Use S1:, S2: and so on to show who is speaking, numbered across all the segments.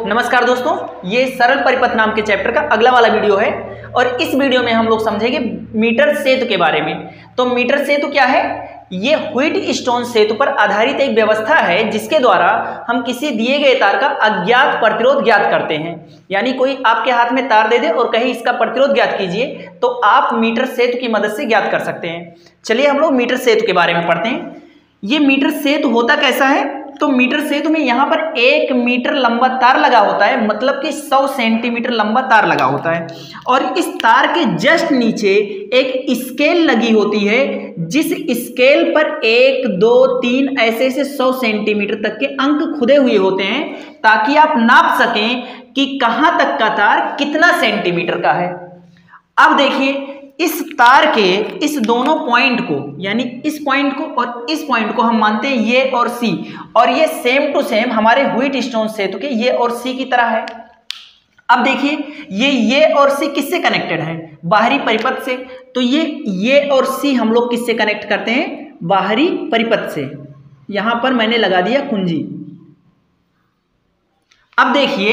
S1: नमस्कार दोस्तों, ये सरल परिपथ नाम के चैप्टर का अगला वाला वीडियो है और इस वीडियो में हम लोग समझेंगे मीटर सेतु के बारे में। तो मीटर सेतु क्या है? ये व्हीटस्टोन सेतु पर आधारित एक व्यवस्था है जिसके द्वारा हम किसी दिए गए तार का अज्ञात प्रतिरोध ज्ञात करते हैं। यानी कोई आपके हाथ में तार दे दे और कहे इसका प्रतिरोध ज्ञात कीजिए, तो आप मीटर सेतु की मदद से ज्ञात कर सकते हैं। चलिए हम लोग मीटर सेतु के बारे में पढ़ते हैं। ये मीटर सेतु होता कैसा है? तो मीटर सेतु में यहाँ पर 1 मीटर लंबा तार लगा होता है, मतलब कि 100 सेंटीमीटर लंबा तार लगा होता है और इस तार के जस्ट नीचे एक स्केल लगी होती है, जिस स्केल पर 1, 2, 3 ऐसे 100 सेंटीमीटर तक के अंक खुदे हुए होते हैं, ताकि आप नाप सकें कि कहाँ तक का तार कितना सेंटीमीटर का है। अब देखिए, इस तार के इस दोनों पॉइंट को, यानी इस पॉइंट को और इस पॉइंट को हम मानते हैं ये और सी, और ये सेम टू सेम हमारे व्हीटस्टोन सेतु के ये और सी की तरह है। अब देखिए, ये और सी किससे कनेक्टेड है? बाहरी परिपथ से। तो ये और सी हम लोग किससे कनेक्ट करते हैं? बाहरी परिपथ से। यहां पर मैंने लगा दिया कुंजी। अब देखिए,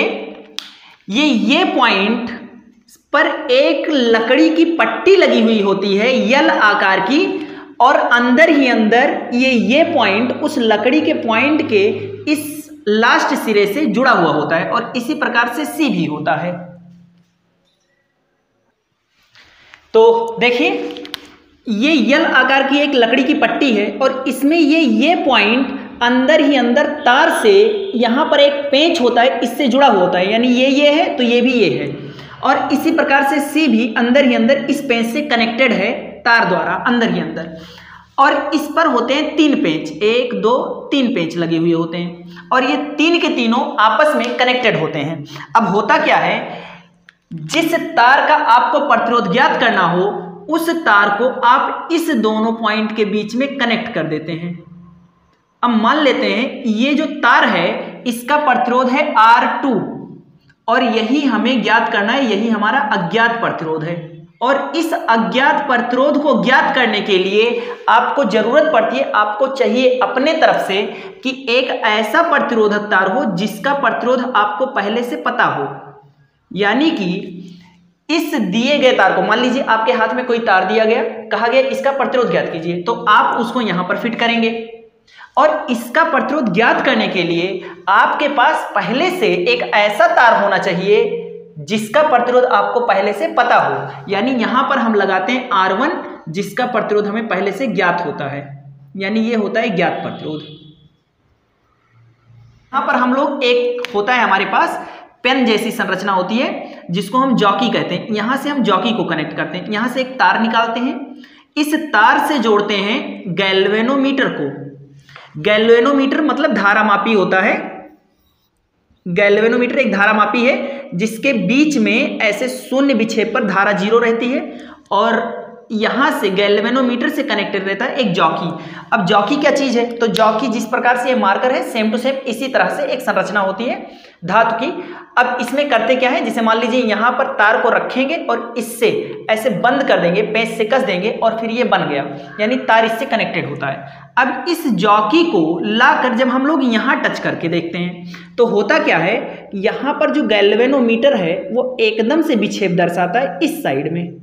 S1: ये पॉइंट पर एक लकड़ी की पट्टी लगी हुई होती है यल आकार की, और अंदर ही अंदर ये पॉइंट उस लकड़ी के पॉइंट के इस लास्ट सिरे से जुड़ा हुआ होता है, और इसी प्रकार से सी भी होता है। तो देखिए, ये यल आकार की एक लकड़ी की पट्टी है और इसमें ये पॉइंट अंदर ही अंदर तार से, यहां पर एक पेंच होता है, इससे जुड़ा हुआ होता है। यानी ये है तो ये भी ये है, और इसी प्रकार से सी भी अंदर ही अंदर इस पेंच से कनेक्टेड है तार द्वारा, अंदर ही अंदर। और इस पर होते हैं 3 पेंच, 1, 2, 3 पेंच लगे हुए होते हैं, और ये 3 के तीनों आपस में कनेक्टेड होते हैं। अब होता क्या है, जिस तार का आपको प्रतिरोध ज्ञात करना हो, उस तार को आप इस दोनों पॉइंट के बीच में कनेक्ट कर देते हैं। अब मान लेते हैं ये जो तार है इसका प्रतिरोध है R2, और यही हमें ज्ञात करना है, यही हमारा अज्ञात प्रतिरोध है। और इस अज्ञात प्रतिरोध को ज्ञात करने के लिए आपको जरूरत पड़ती है, आपको चाहिए अपने तरफ से कि एक ऐसा प्रतिरोधक तार हो जिसका प्रतिरोध आपको पहले से पता हो। यानी कि इस दिए गए तार को, मान लीजिए आपके हाथ में कोई तार दिया गया, कहा गया इसका प्रतिरोध ज्ञात कीजिए, तो आप उसको यहां पर फिट करेंगे, और इसका प्रतिरोध ज्ञात करने के लिए आपके पास पहले से एक ऐसा तार होना चाहिए जिसका प्रतिरोध आपको पहले से पता हो। यानी यहां पर हम लगाते हैं R1, जिसका प्रतिरोध हमें पहले से ज्ञात होता है, यानी ये होता है ज्ञात प्रतिरोध। यहां पर हम लोग, एक होता है हमारे पास पेन जैसी संरचना होती है जिसको हम जॉकी कहते हैं। यहां से हम जॉकी को कनेक्ट करते हैं, यहां से एक तार निकालते हैं, इस तार से जोड़ते हैं गैल्वेनोमीटर को। गैल्वेनोमीटर मतलब धारामापी होता है। गैल्वेनोमीटर एक धारामापी है जिसके बीच में ऐसे शून्य विक्षेप पर धारा 0 रहती है, और यहां से गैल्वेनोमीटर से कनेक्टेड रहता है एक जॉकी। अब जॉकी क्या चीज है? तो जॉकी जिस प्रकार से ये मार्कर है, सेम टू सेम इसी तरह से एक संरचना होती है धातु की। अब इसमें करते क्या है, जैसे मान लीजिए यहां पर तार को रखेंगे और इससे ऐसे बंद कर देंगे, पेंच से कस देंगे, और फिर ये बन गया, यानी तार इससे कनेक्टेड होता है। अब इस जॉकी को लाकर जब हम लोग यहां टच करके देखते हैं तो होता क्या है, यहां पर जो गैल्वेनोमीटर है वो एकदम से विक्षेप दर्शाता है इस साइड में,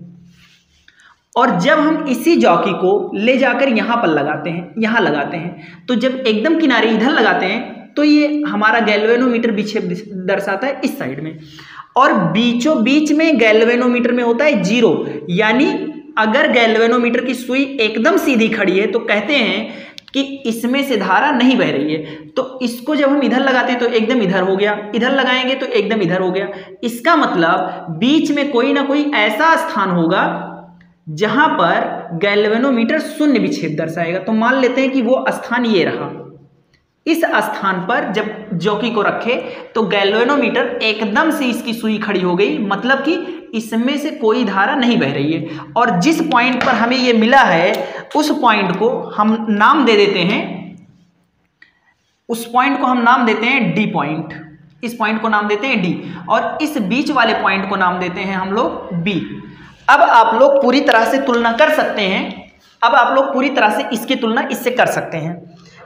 S1: और जब हम इसी जॉकी को ले जाकर यहां पर लगाते हैं, यहां लगाते हैं, तो जब एकदम किनारे इधर लगाते हैं तो ये हमारा गैल्वेनोमीटर विक्षेप दर्शाता है इस साइड में, और बीचों बीच में गैल्वेनोमीटर में होता है 0। यानी अगर गैल्वेनोमीटर की सुई एकदम सीधी खड़ी है तो कहते हैं कि इसमें से धारा नहीं बह रही है। तो इसको जब हम इधर लगाते हैं तो एकदम इधर हो गया, इधर लगाएंगे तो एकदम इधर हो गया। इसका मतलब बीच में कोई ना कोई ऐसा स्थान होगा जहां पर गैल्वेनोमीटर शून्य विक्षेप दर्शाएगा। तो मान लेते हैं कि वो स्थान ये रहा। इस स्थान पर जब जॉकी को रखे तो गैल्वेनोमीटर एकदम से इसकी सुई खड़ी हो गई, मतलब कि इसमें से कोई धारा नहीं बह रही है। और जिस पॉइंट पर हमें ये मिला है उस पॉइंट को हम नाम दे देते हैं, उस पॉइंट को हम नाम देते हैं डी पॉइंट। इस पॉइंट को नाम देते हैं डी, और इस बीच वाले पॉइंट को नाम देते हैं हम लोग बी। अब आप लोग पूरी तरह से तुलना कर सकते हैं, अब आप लोग पूरी तरह से इसकी तुलना इससे कर सकते हैं।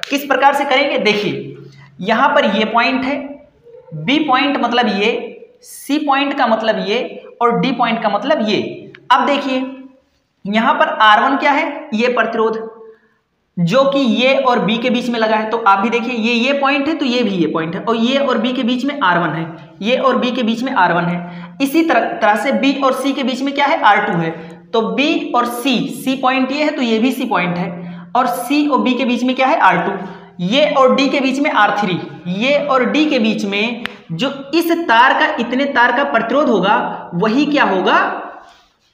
S1: किस प्रकार से करेंगे? देखिए, यहां पर ये पॉइंट है, बी पॉइंट मतलब ये, सी पॉइंट का मतलब ये और डी पॉइंट का मतलब ये। अब देखिए यहां पर R1 क्या है, ये प्रतिरोध जो कि ये और बी के बीच में लगा है। तो आप भी देखिए ये पॉइंट है तो ये भी ये पॉइंट है, और ये और बी के बीच में R1 है, ये और बी के बीच में R1 है। इसी तरह से बी और सी के बीच में क्या है, R2 है। तो बी और सी पॉइंट ये है तो ये भी सी पॉइंट है, और सी और बी के बीच में क्या है, R2। ये और डी के बीच में R3, ये और डी के बीच में जो इस तार का, इतने तार का प्रतिरोध होगा वही क्या होगा,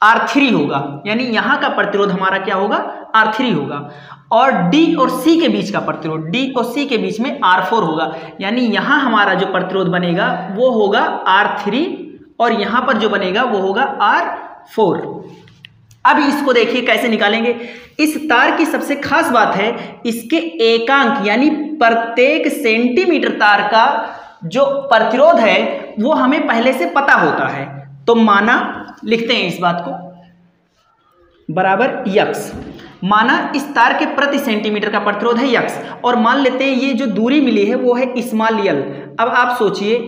S1: R3 होगा। यानी यहां का प्रतिरोध हमारा क्या होगा, R3 होगा। और डी और सी के बीच का प्रतिरोध, डी और सी के बीच में R4 होगा। यानी यहां हमारा जो प्रतिरोध बनेगा वो होगा R3, और यहां पर जो बनेगा वो होगा R4। अब इसको देखिए कैसे निकालेंगे। इस तार की सबसे खास बात है इसके एकांक, यानी प्रत्येक सेंटीमीटर तार का जो प्रतिरोध है वो हमें पहले से पता होता है। तो माना, लिखते हैं इस बात को, बराबर यक्स। माना इस तार के प्रति सेंटीमीटर का प्रतिरोध है यक्स, और मान लेते हैं ये जो दूरी मिली है वो है स्मॉल यल। अब आप सोचिए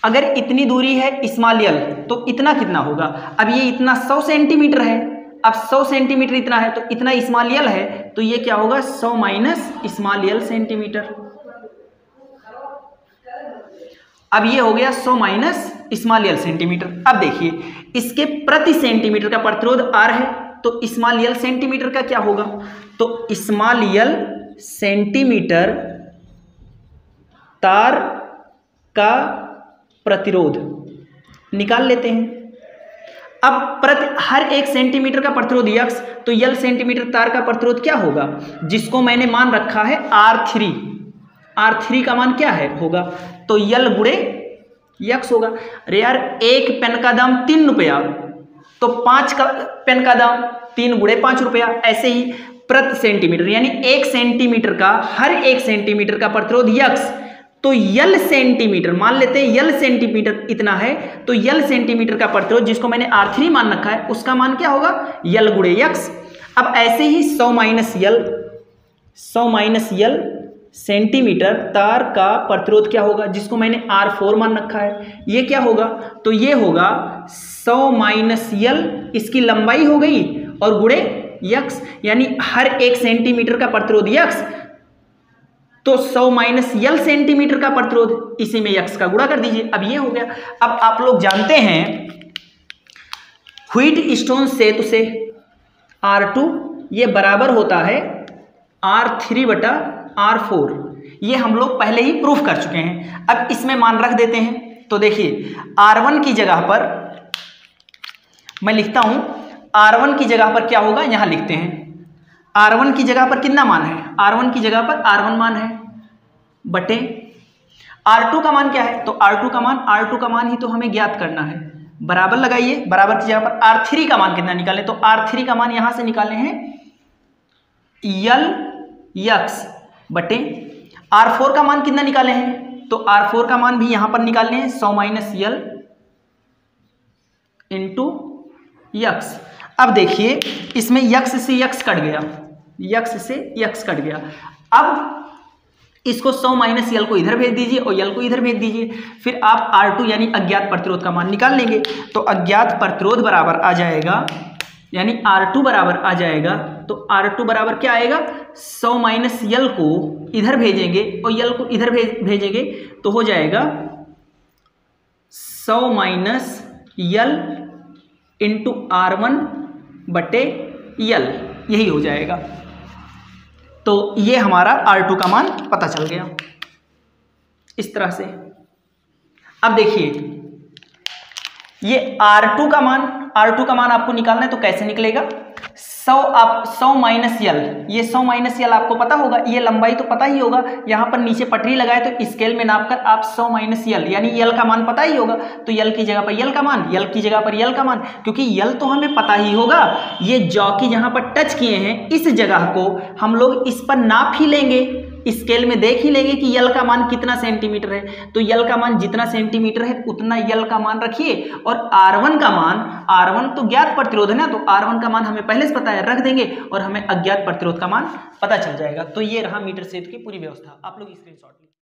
S1: अगर इतनी दूरी है स्मॉल यल तो इतना कितना होगा। अब ये इतना 100 सेंटीमीटर है, अब 100 सेंटीमीटर इतना है तो इतना स्मॉल यल है, तो ये क्या होगा, 100 माइनस स्मॉल यल सेंटीमीटर। अब ये हो गया 100 माइनस स्मॉल यल सेंटीमीटर। अब देखिए इसके प्रति सेंटीमीटर का प्रतिरोध R है, तो स्मॉल यल सेंटीमीटर का क्या होगा, तो स्मॉल यल सेंटीमीटर तार का प्रतिरोध निकाल लेते हैं। अब हर एक सेंटीमीटर का प्रतिरोध यक्स, तो यल सेंटीमीटर तार का प्रतिरोध क्या होगा, जिसको मैंने मान रखा है R3। R3 का मान क्या है, होगा तो यल गुणे यक्स होगा। अरे यार, एक पेन का दाम 3 रुपया, तो 5 का पेन का दाम 3 गुणे 5 रुपया। ऐसे ही प्रति सेंटीमीटर, यानी 1 सेंटीमीटर का, हर 1 सेंटीमीटर का प्रतिरोध यक्स, तो यल सेंटीमीटर, मान लेते हैं यल सेंटीमीटर इतना है, तो यल सेंटीमीटर का प्रतिरोध जिसको मैंने R3 मान रखा है उसका मान क्या होगा, यल गुणे यक्स। अब ऐसे ही 100 माइनस यल सेंटीमीटर तार का प्रतिरोध क्या होगा, जिसको मैंने R4 मान रखा है, ये क्या होगा, तो ये होगा 100 माइनस यल, इसकी लंबाई हो गई, और गुणे यक्स, यानी हर 1 सेंटीमीटर का प्रतिरोध यक्स, तो 100 माइनस यल सेंटीमीटर का प्रतिरोध, इसी में यक्स का गुणा कर दीजिए। अब ये हो गया। अब आप लोग जानते हैं व्हीटस्टोन सेतु से R2 ये बराबर होता है R3/R4। ये हम लोग पहले ही प्रूफ कर चुके हैं। अब इसमें मान रख देते हैं। तो देखिए R1 की जगह पर मैं लिखता हूं, R1 की जगह पर क्या होगा, यहां लिखते हैं। R1 की जगह पर कितना मान है, R1 की जगह पर R1 मान है, बटे R2 का मान क्या है, तो R2 का मान ही तो हमें ज्ञात करना है। बराबर लगाइए, बराबर की जगह पर R3 का मान कितना निकालें, तो R3 का मान यहां से निकाले हैं यल यक्स, बटे R4 का मान कितना निकाले हैं, तो R4 का मान भी यहां पर निकालने हैं 100 माइनस यल इंटू यक्स। अब देखिए इसमें यक्स से यक्स कट गया, यक्स से यक्स कट गया। अब इसको 100 माइनस यल को इधर भेज दीजिए और यल को इधर भेज दीजिए, फिर आप R2 यानी अज्ञात प्रतिरोध का मान निकाल लेंगे। तो अज्ञात प्रतिरोध बराबर आ जाएगा, यानी R2 बराबर आ जाएगा, तो R2 बराबर क्या आएगा, 100 माइनस यल को इधर भेजेंगे और यल को इधर भेजेंगे, तो हो जाएगा 100 माइनस यल इंटू R1 बटे यल, यही हो जाएगा। तो ये हमारा R2 का मान पता चल गया इस तरह से। अब देखिए ये R2 का मान आपको निकालना है, तो कैसे निकलेगा, 100 माइनस यल, ये 100 माइनस यल आपको पता होगा, ये लंबाई तो पता ही होगा, यहाँ पर नीचे पटरी लगाए तो स्केल में नापकर आप 100 माइनस यल, यानी यल का मान पता ही होगा, तो यल की जगह पर यल का मान, यल की जगह पर यल का मान, क्योंकि यल तो हमें पता ही होगा। ये जॉकी जहाँ पर टच किए हैं इस जगह को हम लोग इस पर नाप ही लेंगे, स्केल में देख ही लेंगे कि यल का मान कितना सेंटीमीटर है, तो यल का मान जितना सेंटीमीटर है उतना यल का मान रखिए, और R1 का मान, R1 तो ज्ञात प्रतिरोध है ना, तो R1 का मान हमें पहले से पता है, रख देंगे और हमें अज्ञात प्रतिरोध का मान पता चल जाएगा। तो ये रहा मीटर सेतु की पूरी व्यवस्था, आप लोग स्क्रीनशॉट